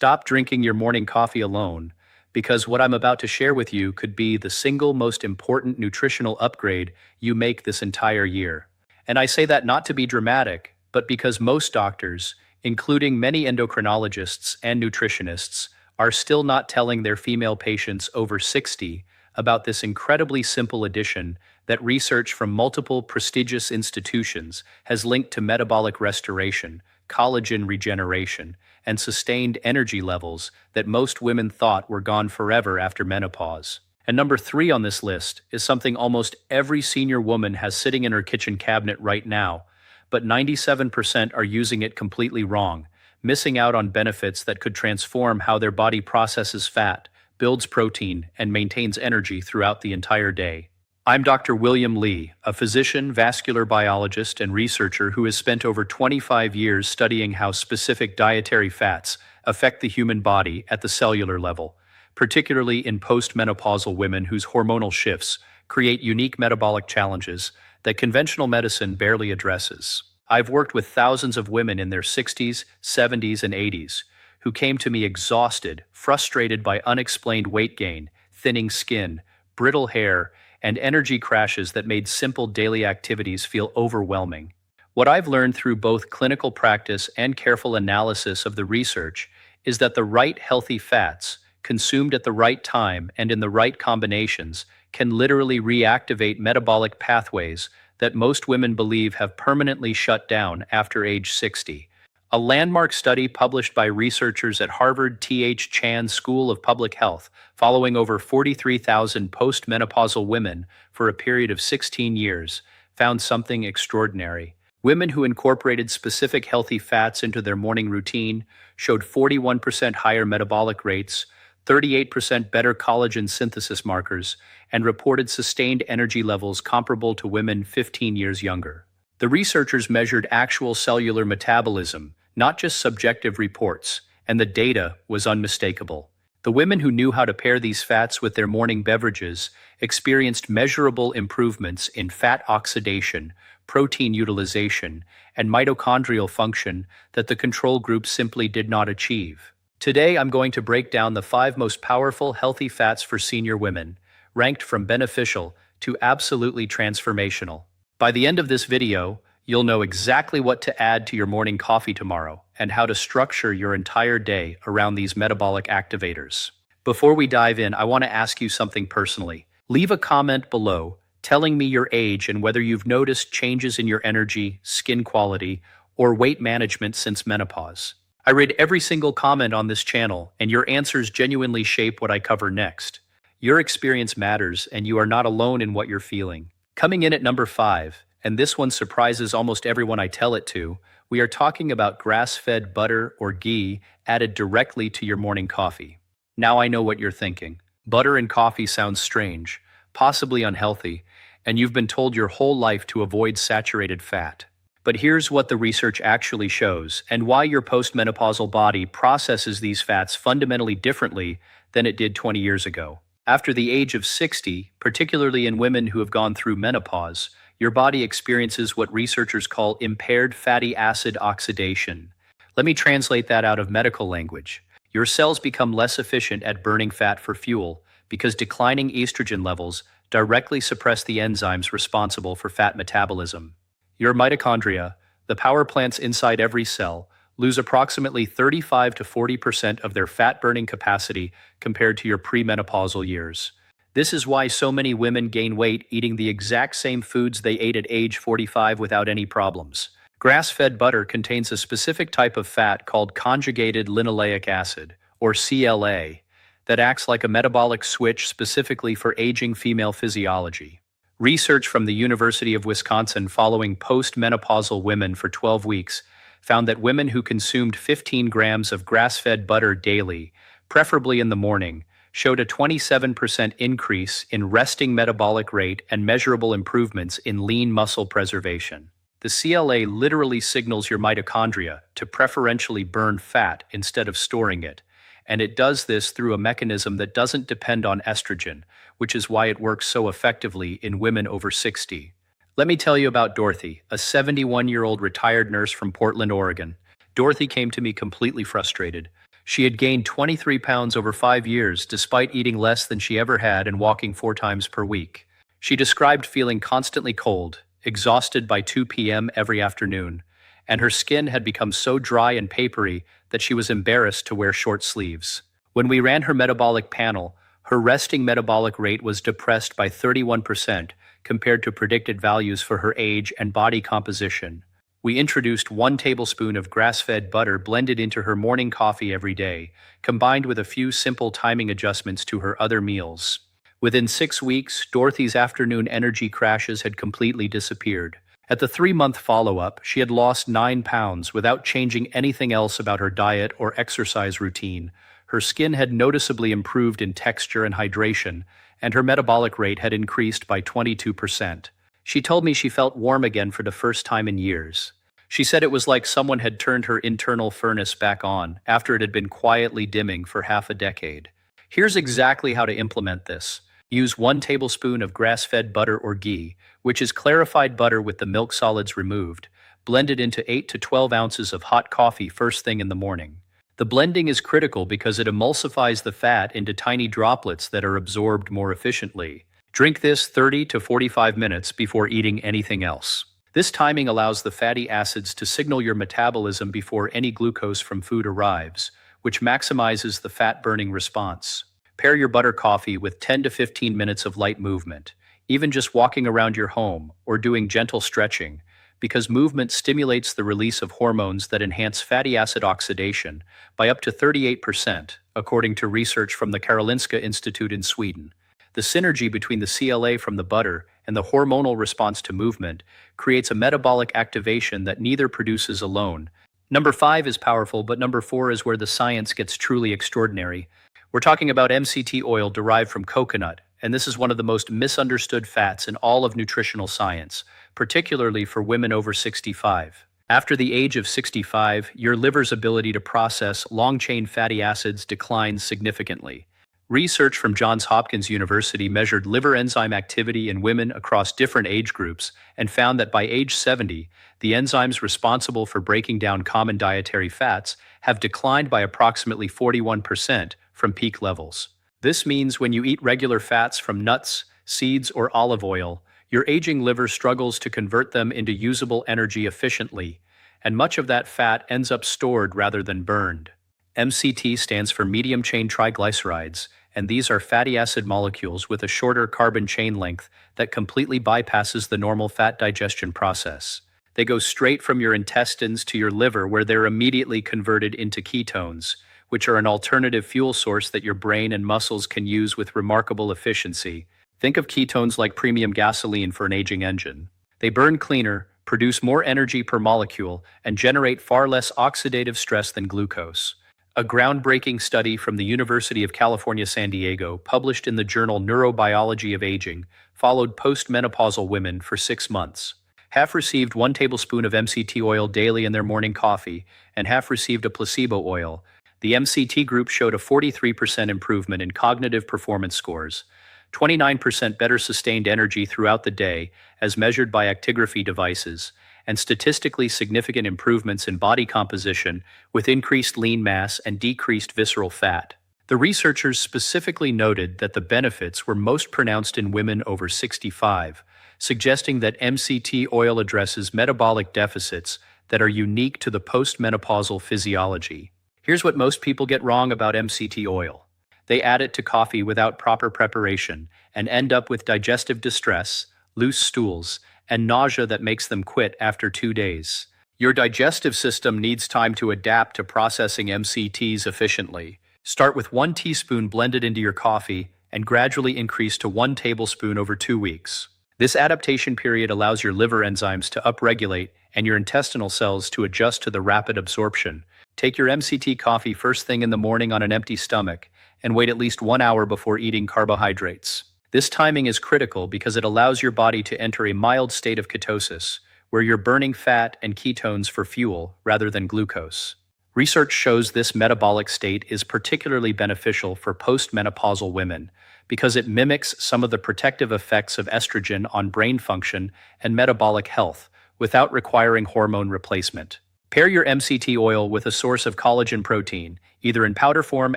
Stop drinking your morning coffee alone, because what I'm about to share with you could be the single most important nutritional upgrade you make this entire year. And I say that not to be dramatic, but because most doctors, including many endocrinologists and nutritionists, are still not telling their female patients over 60 about this incredibly simple addition that research from multiple prestigious institutions has linked to metabolic restoration, collagen regeneration, and sustained energy levels that most women thought were gone forever after menopause. And number 3 on this list is something almost every senior woman has sitting in her kitchen cabinet right now, but 97% are using it completely wrong, missing out on benefits that could transform how their body processes fat, builds protein, and maintains energy throughout the entire day. I'm Dr. William Lee, a physician, vascular biologist, and researcher who has spent over 25 years studying how specific dietary fats affect the human body at the cellular level, particularly in postmenopausal women whose hormonal shifts create unique metabolic challenges that conventional medicine barely addresses. I've worked with thousands of women in their 60s, 70s, and 80s who came to me exhausted, frustrated by unexplained weight gain, thinning skin, brittle hair, and energy crashes that made simple daily activities feel overwhelming. What I've learned through both clinical practice and careful analysis of the research is that the right healthy fats, consumed at the right time and in the right combinations, can literally reactivate metabolic pathways that most women believe have permanently shut down after age 60. A landmark study published by researchers at Harvard T.H. Chan School of Public Health, following over 43,000 postmenopausal women for a period of 16 years, found something extraordinary. Women who incorporated specific healthy fats into their morning routine showed 41% higher metabolic rates, 38% better collagen synthesis markers, and reported sustained energy levels comparable to women 15 years younger. The researchers measured actual cellular metabolism, not just subjective reports, and the data was unmistakable. The women who knew how to pair these fats with their morning beverages experienced measurable improvements in fat oxidation, protein utilization, and mitochondrial function that the control group simply did not achieve. Today, I'm going to break down the 5 most powerful healthy fats for senior women, ranked from beneficial to absolutely transformational. By the end of this video, you'll know exactly what to add to your morning coffee tomorrow and how to structure your entire day around these metabolic activators. Before we dive in, I want to ask you something personally. Leave a comment below telling me your age and whether you've noticed changes in your energy, skin quality, or weight management since menopause. I read every single comment on this channel, and your answers genuinely shape what I cover next. Your experience matters, and you are not alone in what you're feeling. Coming in at number 5, and this one surprises almost everyone I tell it to, we are talking about grass-fed butter or ghee added directly to your morning coffee. Now I know what you're thinking. Butter and coffee sounds strange, possibly unhealthy, and you've been told your whole life to avoid saturated fat. But here's what the research actually shows, and why your postmenopausal body processes these fats fundamentally differently than it did 20 years ago. After the age of 60, particularly in women who have gone through menopause, your body experiences what researchers call impaired fatty acid oxidation. Let me translate that out of medical language. Your cells become less efficient at burning fat for fuel because declining estrogen levels directly suppress the enzymes responsible for fat metabolism. Your mitochondria, the power plants inside every cell, lose approximately 35 to 40% of their fat-burning capacity compared to your premenopausal years. This is why so many women gain weight eating the exact same foods they ate at age 45 without any problems. Grass-fed butter contains a specific type of fat called conjugated linoleic acid, or CLA, that acts like a metabolic switch specifically for aging female physiology. Research from the University of Wisconsin following postmenopausal women for 12 weeks found that women who consumed 15 grams of grass-fed butter daily, preferably in the morning, showed a 27% increase in resting metabolic rate and measurable improvements in lean muscle preservation. The CLA literally signals your mitochondria to preferentially burn fat instead of storing it, and it does this through a mechanism that doesn't depend on estrogen, which is why it works so effectively in women over 60. Let me tell you about Dorothy, a 71-year-old retired nurse from Portland, Oregon. Dorothy came to me completely frustrated. She had gained 23 pounds over 5 years despite eating less than she ever had and walking 4 times per week. She described feeling constantly cold, exhausted by 2 p.m. every afternoon, and her skin had become so dry and papery that she was embarrassed to wear short sleeves. When we ran her metabolic panel, her resting metabolic rate was depressed by 31% compared to predicted values for her age and body composition. We introduced 1 tablespoon of grass-fed butter blended into her morning coffee every day, combined with a few simple timing adjustments to her other meals. Within 6 weeks, Dorothy's afternoon energy crashes had completely disappeared. At the 3-month follow-up, she had lost 9 pounds without changing anything else about her diet or exercise routine. Her skin had noticeably improved in texture and hydration, and her metabolic rate had increased by 22%. She told me she felt warm again for the first time in years. She said it was like someone had turned her internal furnace back on after it had been quietly dimming for half a decade. Here's exactly how to implement this. Use 1 tablespoon of grass-fed butter or ghee, which is clarified butter with the milk solids removed. Blend it into 8 to 12 ounces of hot coffee first thing in the morning. The blending is critical because it emulsifies the fat into tiny droplets that are absorbed more efficiently. Drink this 30 to 45 minutes before eating anything else. This timing allows the fatty acids to signal your metabolism before any glucose from food arrives, which maximizes the fat-burning response. Pair your butter coffee with 10 to 15 minutes of light movement, even just walking around your home or doing gentle stretching, because movement stimulates the release of hormones that enhance fatty acid oxidation by up to 38%, according to research from the Karolinska Institute in Sweden. The synergy between the CLA from the butter and the hormonal response to movement creates a metabolic activation that neither produces alone. Number 5 is powerful, but number 4 is where the science gets truly extraordinary. We're talking about MCT oil derived from coconut, and this is one of the most misunderstood fats in all of nutritional science, particularly for women over 65. After the age of 65, your liver's ability to process long-chain fatty acids declines significantly. Research from Johns Hopkins University measured liver enzyme activity in women across different age groups and found that by age 70, the enzymes responsible for breaking down common dietary fats have declined by approximately 41% from peak levels. This means when you eat regular fats from nuts, seeds, or olive oil, your aging liver struggles to convert them into usable energy efficiently, and much of that fat ends up stored rather than burned. MCT stands for medium-chain triglycerides, and these are fatty acid molecules with a shorter carbon chain length that completely bypasses the normal fat digestion process. They go straight from your intestines to your liver, where they're immediately converted into ketones, which are an alternative fuel source that your brain and muscles can use with remarkable efficiency. Think of ketones like premium gasoline for an aging engine. They burn cleaner, produce more energy per molecule, and generate far less oxidative stress than glucose. A groundbreaking study from the University of California, San Diego, published in the journal Neurobiology of Aging, followed postmenopausal women for 6 months. Half received 1 tablespoon of MCT oil daily in their morning coffee, and half received a placebo oil. The MCT group showed a 43% improvement in cognitive performance scores, 29% better sustained energy throughout the day as measured by actigraphy devices, and statistically significant improvements in body composition with increased lean mass and decreased visceral fat. The researchers specifically noted that the benefits were most pronounced in women over 65, suggesting that MCT oil addresses metabolic deficits that are unique to the postmenopausal physiology. Here's what most people get wrong about MCT oil. They add it to coffee without proper preparation and end up with digestive distress, loose stools, and nausea that makes them quit after 2 days. Your digestive system needs time to adapt to processing MCTs efficiently. Start with 1 teaspoon blended into your coffee and gradually increase to 1 tablespoon over 2 weeks. This adaptation period allows your liver enzymes to upregulate and your intestinal cells to adjust to the rapid absorption. Take your MCT coffee first thing in the morning on an empty stomach and wait at least 1 hour before eating carbohydrates. This timing is critical because it allows your body to enter a mild state of ketosis, where you're burning fat and ketones for fuel rather than glucose. Research shows this metabolic state is particularly beneficial for postmenopausal women because it mimics some of the protective effects of estrogen on brain function and metabolic health without requiring hormone replacement. Pair your MCT oil with a source of collagen protein, either in powder form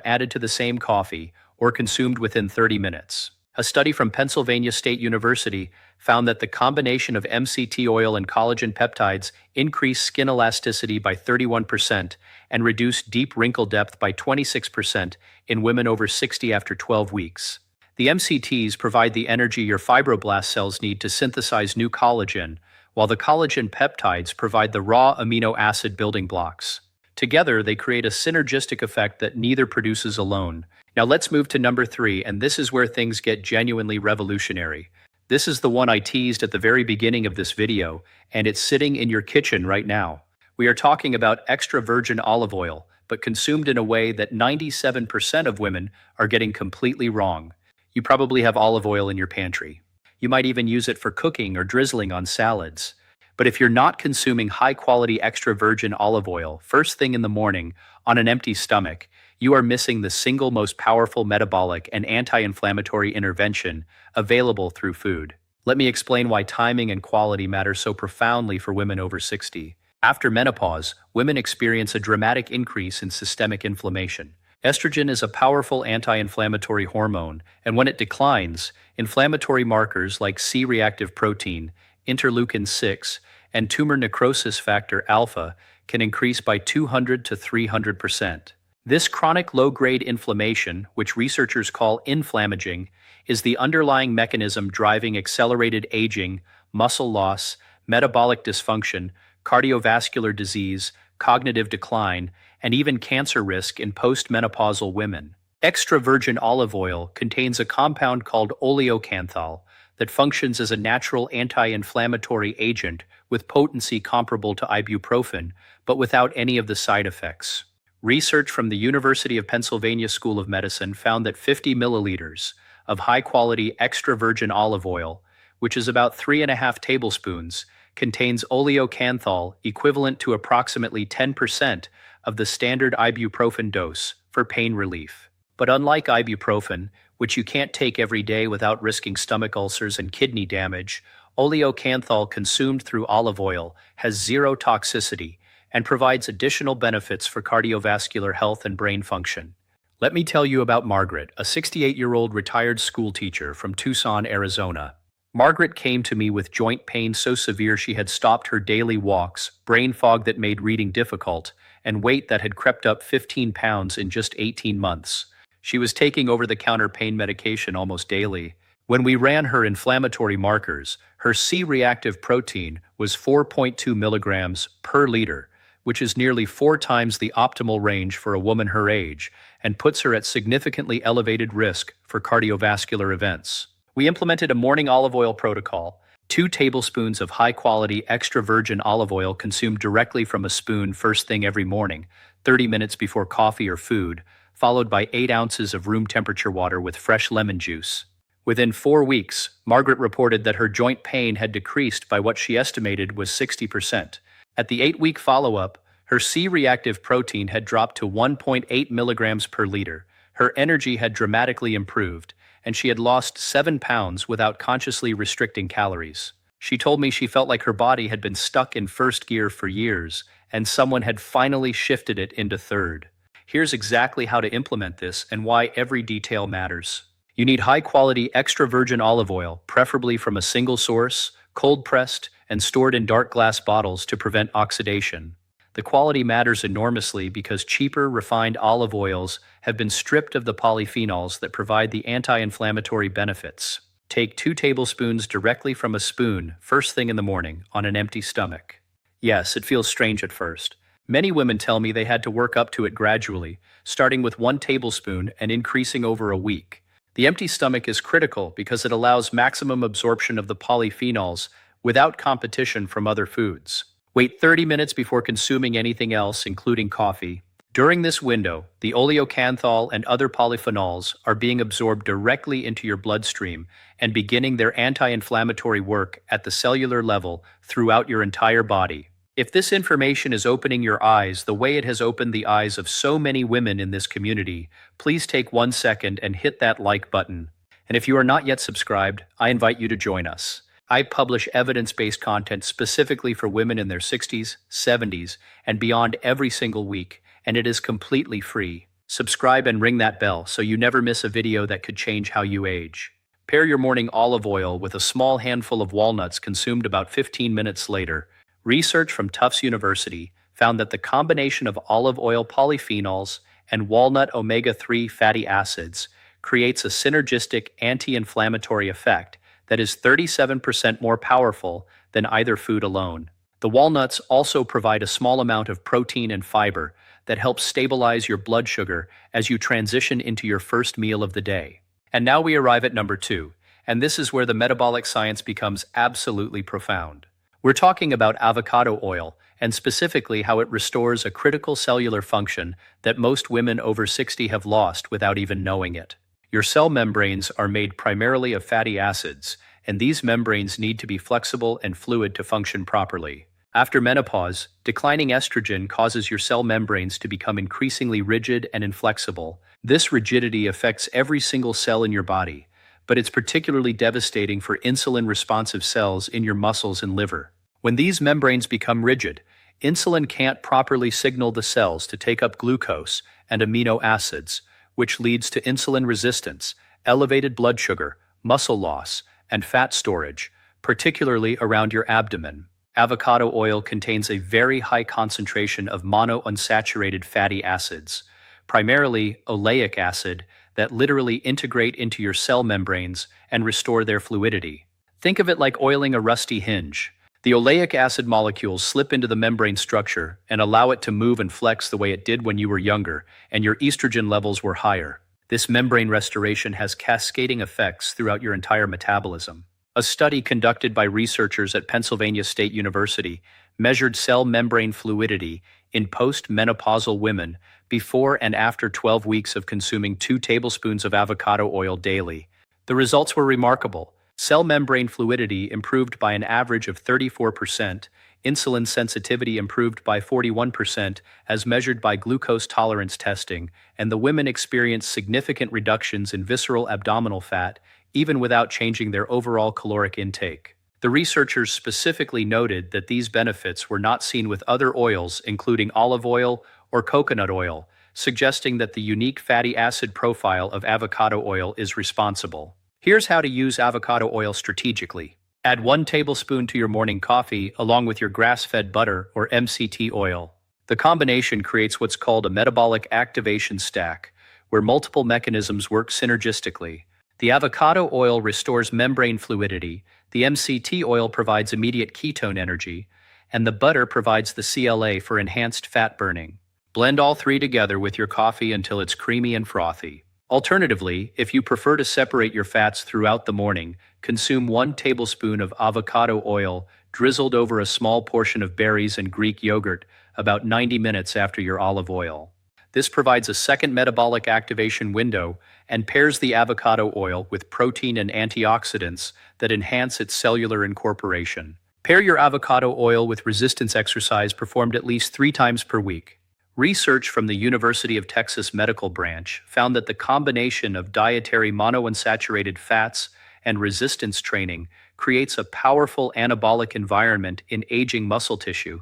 added to the same coffee or consumed within 30 minutes. A study from Pennsylvania State University found that the combination of MCT oil and collagen peptides increased skin elasticity by 31% and reduced deep wrinkle depth by 26% in women over 60 after 12 weeks. The MCTs provide the energy your fibroblast cells need to synthesize new collagen, while the collagen peptides provide the raw amino acid building blocks. Together, they create a synergistic effect that neither produces alone. Now let's move to number 3, and this is where things get genuinely revolutionary. This is the one I teased at the very beginning of this video, and it's sitting in your kitchen right now. We are talking about extra virgin olive oil, but consumed in a way that 97% of women are getting completely wrong. You probably have olive oil in your pantry. You might even use it for cooking or drizzling on salads. But if you're not consuming high-quality extra virgin olive oil first thing in the morning on an empty stomach, you are missing the single most powerful metabolic and anti-inflammatory intervention available through food. Let me explain why timing and quality matter so profoundly for women over 60. After menopause, women experience a dramatic increase in systemic inflammation. Estrogen is a powerful anti-inflammatory hormone, and when it declines, inflammatory markers like C-reactive protein, interleukin-6, and tumor necrosis factor alpha can increase by 200 to 300%. This chronic low-grade inflammation, which researchers call inflammaging, is the underlying mechanism driving accelerated aging, muscle loss, metabolic dysfunction, cardiovascular disease, cognitive decline, and even cancer risk in postmenopausal women. Extra virgin olive oil contains a compound called oleocanthal that functions as a natural anti-inflammatory agent with potency comparable to ibuprofen, but without any of the side effects. Research from the University of Pennsylvania School of Medicine found that 50 milliliters of high-quality extra virgin olive oil, which is about 3.5 tablespoons, contains oleocanthal equivalent to approximately 10% of the standard ibuprofen dose for pain relief. But unlike ibuprofen, which you can't take every day without risking stomach ulcers and kidney damage, oleocanthal consumed through olive oil has zero toxicity and provides additional benefits for cardiovascular health and brain function. Let me tell you about Margaret, a 68-year-old retired school teacher from Tucson, Arizona. Margaret came to me with joint pain so severe she had stopped her daily walks, brain fog that made reading difficult, and weight that had crept up 15 pounds in just 18 months. She was taking over-the-counter pain medication almost daily. When we ran her inflammatory markers, her C-reactive protein was 4.2 milligrams per liter, which is nearly 4 times the optimal range for a woman her age, and puts her at significantly elevated risk for cardiovascular events. We implemented a morning olive oil protocol, 2 tablespoons of high-quality extra virgin olive oil consumed directly from a spoon first thing every morning, 30 minutes before coffee or food, followed by 8 ounces of room-temperature water with fresh lemon juice. Within 4 weeks, Margaret reported that her joint pain had decreased by what she estimated was 60%. At the 8-week follow-up, her C-reactive protein had dropped to 1.8 milligrams per liter. Her energy had dramatically improved, and she had lost 7 pounds without consciously restricting calories. She told me she felt like her body had been stuck in first gear for years, and someone had finally shifted it into third. Here's exactly how to implement this and why every detail matters. You need high-quality extra virgin olive oil, preferably from a single source, cold-pressed, and stored in dark glass bottles to prevent oxidation. The quality matters enormously because cheaper, refined olive oils have been stripped of the polyphenols that provide the anti-inflammatory benefits. Take 2 tablespoons directly from a spoon first thing in the morning on an empty stomach. Yes, it feels strange at first. Many women tell me they had to work up to it gradually, starting with 1 tablespoon and increasing over a week. The empty stomach is critical because it allows maximum absorption of the polyphenols without competition from other foods. Wait 30 minutes before consuming anything else, including coffee. During this window, the oleocanthal and other polyphenols are being absorbed directly into your bloodstream and beginning their anti-inflammatory work at the cellular level throughout your entire body. If this information is opening your eyes the way it has opened the eyes of so many women in this community, please take 1 second and hit that like button. And if you are not yet subscribed, I invite you to join us. I publish evidence-based content specifically for women in their 60s, 70s, and beyond every single week, and it is completely free. Subscribe and ring that bell so you never miss a video that could change how you age. Pair your morning olive oil with a small handful of walnuts consumed about 15 minutes later. Research from Tufts University found that the combination of olive oil polyphenols and walnut omega-3 fatty acids creates a synergistic anti-inflammatory effect that is 37% more powerful than either food alone. The walnuts also provide a small amount of protein and fiber that helps stabilize your blood sugar as you transition into your first meal of the day. And now we arrive at number 2, and this is where the metabolic science becomes absolutely profound. We're talking about avocado oil, and specifically how it restores a critical cellular function that most women over 60 have lost without even knowing it. Your cell membranes are made primarily of fatty acids, and these membranes need to be flexible and fluid to function properly. After menopause, declining estrogen causes your cell membranes to become increasingly rigid and inflexible. This rigidity affects every single cell in your body, but it's particularly devastating for insulin-responsive cells in your muscles and liver. When these membranes become rigid, insulin can't properly signal the cells to take up glucose and amino acids, which leads to insulin resistance, elevated blood sugar, muscle loss, and fat storage, particularly around your abdomen. Avocado oil contains a very high concentration of monounsaturated fatty acids, primarily oleic acid, that literally integrate into your cell membranes and restore their fluidity. Think of it like oiling a rusty hinge. The oleic acid molecules slip into the membrane structure and allow it to move and flex the way it did when you were younger and your estrogen levels were higher. This membrane restoration has cascading effects throughout your entire metabolism. A study conducted by researchers at Pennsylvania State University measured cell membrane fluidity in post-menopausal women before and after 12 weeks of consuming 2 tablespoons of avocado oil daily. The results were remarkable. Cell membrane fluidity improved by an average of 34%, insulin sensitivity improved by 41% as measured by glucose tolerance testing, and the women experienced significant reductions in visceral abdominal fat, even without changing their overall caloric intake. The researchers specifically noted that these benefits were not seen with other oils, including olive oil or coconut oil, suggesting that the unique fatty acid profile of avocado oil is responsible. Here's how to use avocado oil strategically. Add 1 tablespoon to your morning coffee along with your grass-fed butter or MCT oil. The combination creates what's called a metabolic activation stack, where multiple mechanisms work synergistically. The avocado oil restores membrane fluidity, the MCT oil provides immediate ketone energy, and the butter provides the CLA for enhanced fat burning. Blend all 3 together with your coffee until it's creamy and frothy. Alternatively, if you prefer to separate your fats throughout the morning, consume 1 tablespoon of avocado oil drizzled over a small portion of berries and Greek yogurt about 90 minutes after your olive oil. This provides a second metabolic activation window and pairs the avocado oil with protein and antioxidants that enhance its cellular incorporation. Pair your avocado oil with resistance exercise performed at least 3 times per week. Research from the University of Texas Medical Branch found that the combination of dietary monounsaturated fats and resistance training creates a powerful anabolic environment in aging muscle tissue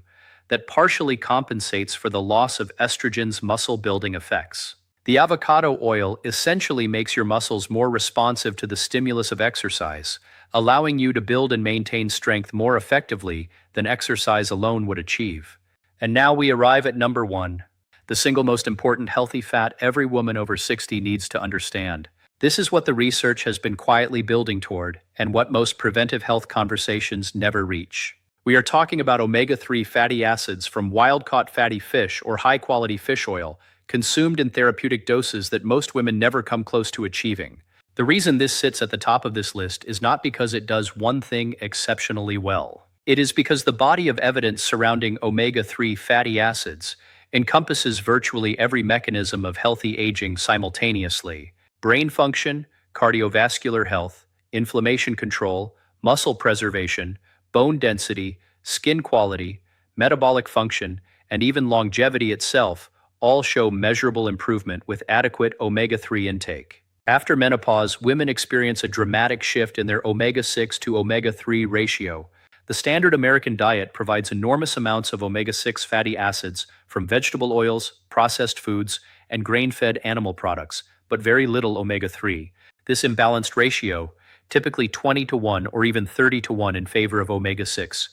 that partially compensates for the loss of estrogen's muscle-building effects. The avocado oil essentially makes your muscles more responsive to the stimulus of exercise, allowing you to build and maintain strength more effectively than exercise alone would achieve. And now we arrive at number 1, the single most important healthy fat every woman over 60 needs to understand. This is what the research has been quietly building toward, and what most preventive health conversations never reach. We are talking about omega-3 fatty acids from wild-caught fatty fish or high-quality fish oil, consumed in therapeutic doses that most women never come close to achieving. The reason this sits at the top of this list is not because it does one thing exceptionally well. It is because the body of evidence surrounding omega-3 fatty acids encompasses virtually every mechanism of healthy aging simultaneously: brain function, cardiovascular health, inflammation control, muscle preservation, bone density, skin quality, metabolic function, and even longevity itself all show measurable improvement with adequate omega-3 intake. After menopause, women experience a dramatic shift in their omega-6 to omega-3 ratio. The standard American diet provides enormous amounts of omega-6 fatty acids from vegetable oils, processed foods, and grain-fed animal products, but very little omega-3. This imbalanced ratio, typically 20 to 1 or even 30 to 1 in favor of omega-6,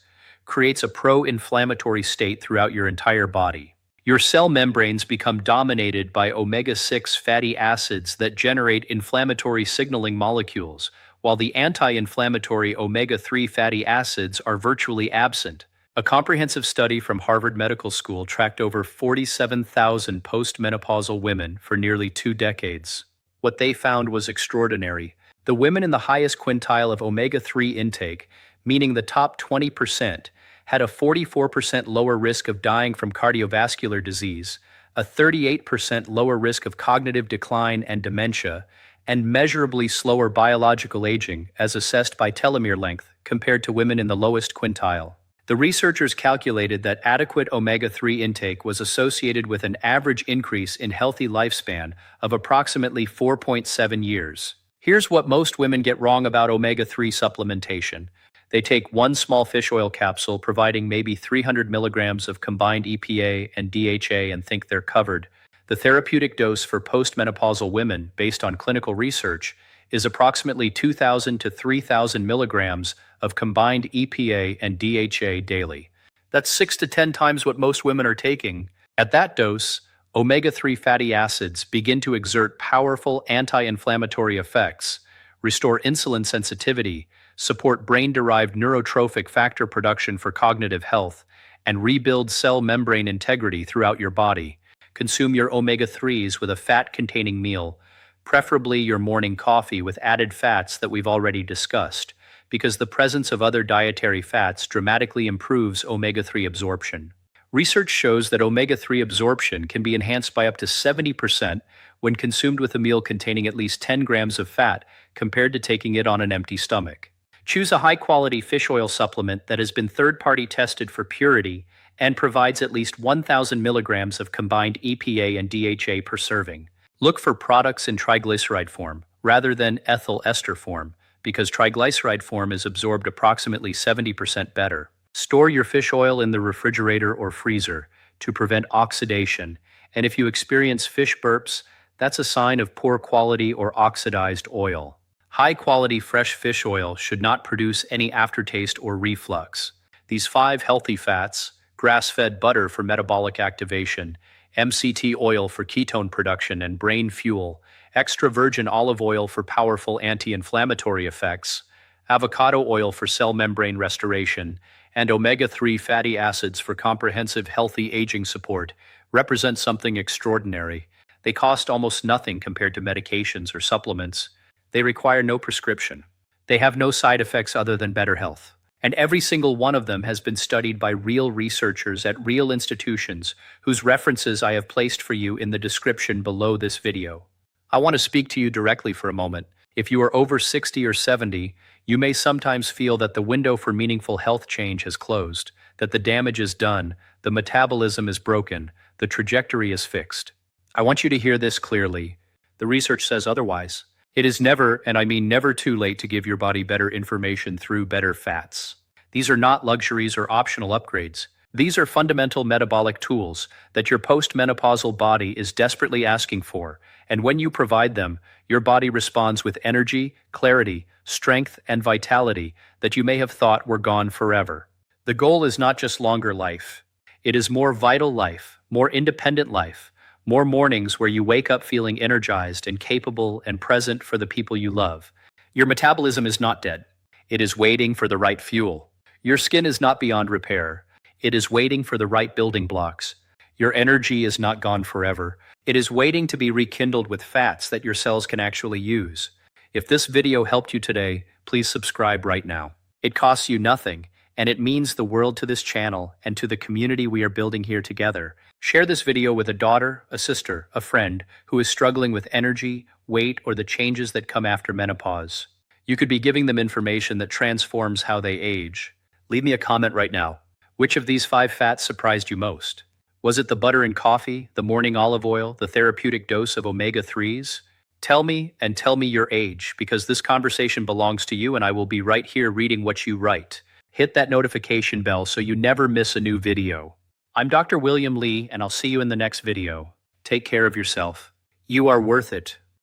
creates a pro-inflammatory state throughout your entire body. Your cell membranes become dominated by omega-6 fatty acids that generate inflammatory signaling molecules, while the anti-inflammatory omega-3 fatty acids are virtually absent. A comprehensive study from Harvard Medical School tracked over 47,000 postmenopausal women for nearly 2 decades. What they found was extraordinary. The women in the highest quintile of omega-3 intake, meaning the top 20%, had a 44% lower risk of dying from cardiovascular disease, a 38% lower risk of cognitive decline and dementia, and measurably slower biological aging as assessed by telomere length compared to women in the lowest quintile. The researchers calculated that adequate omega-3 intake was associated with an average increase in healthy lifespan of approximately 4.7 years. Here's what most women get wrong about omega-3 supplementation. They take one small fish oil capsule providing maybe 300 milligrams of combined EPA and DHA and think they're covered. The therapeutic dose for postmenopausal women, based on clinical research, is approximately 2,000 to 3,000 milligrams of combined EPA and DHA daily. That's 6 to 10 times what most women are taking. At that dose, omega-3 fatty acids begin to exert powerful anti-inflammatory effects, restore insulin sensitivity, support brain-derived neurotrophic factor production for cognitive health, and rebuild cell membrane integrity throughout your body. Consume your omega-3s with a fat-containing meal, preferably your morning coffee with added fats that we've already discussed, because the presence of other dietary fats dramatically improves omega-3 absorption. Research shows that omega-3 absorption can be enhanced by up to 70% when consumed with a meal containing at least 10 grams of fat compared to taking it on an empty stomach. Choose a high-quality fish oil supplement that has been third-party tested for purity and provides at least 1,000 milligrams of combined EPA and DHA per serving. Look for products in triglyceride form rather than ethyl ester form, because triglyceride form is absorbed approximately 70% better. Store your fish oil in the refrigerator or freezer to prevent oxidation, and if you experience fish burps, that's a sign of poor quality or oxidized oil. High-quality fresh fish oil should not produce any aftertaste or reflux. These 5 healthy fats, grass-fed butter for metabolic activation, MCT oil for ketone production and brain fuel, extra virgin olive oil for powerful anti-inflammatory effects, avocado oil for cell membrane restoration, and omega-3 fatty acids for comprehensive healthy aging support, represent something extraordinary. They cost almost nothing compared to medications or supplements. They require no prescription. They have no side effects other than better health. And every single one of them has been studied by real researchers at real institutions whose references I have placed for you in the description below this video. I want to speak to you directly for a moment. If you are over 60 or 70, you may sometimes feel that the window for meaningful health change has closed, that the damage is done, the metabolism is broken, the trajectory is fixed. I want you to hear this clearly. The research says otherwise. It is never, and I mean never, too late to give your body better information through better fats. These are not luxuries or optional upgrades. These are fundamental metabolic tools that your postmenopausal body is desperately asking for, and when you provide them, your body responds with energy, clarity, strength, and vitality that you may have thought were gone forever. The goal is not just longer life. It is more vital life, more independent life, more mornings where you wake up feeling energized and capable and present for the people you love. Your metabolism is not dead. It is waiting for the right fuel. Your skin is not beyond repair. It is waiting for the right building blocks. Your energy is not gone forever. It is waiting to be rekindled with fats that your cells can actually use. If this video helped you today, please subscribe right now. It costs you nothing, and it means the world to this channel and to the community we are building here together. Share this video with a daughter, a sister, a friend who is struggling with energy, weight, or the changes that come after menopause. You could be giving them information that transforms how they age. Leave me a comment right now. Which of these 5 fats surprised you most? Was it the butter in coffee, the morning olive oil, the therapeutic dose of omega-3s? Tell me, and tell me your age, because this conversation belongs to you and I will be right here reading what you write. Hit that notification bell so you never miss a new video. I'm Dr. William Lee, and I'll see you in the next video. Take care of yourself. You are worth it.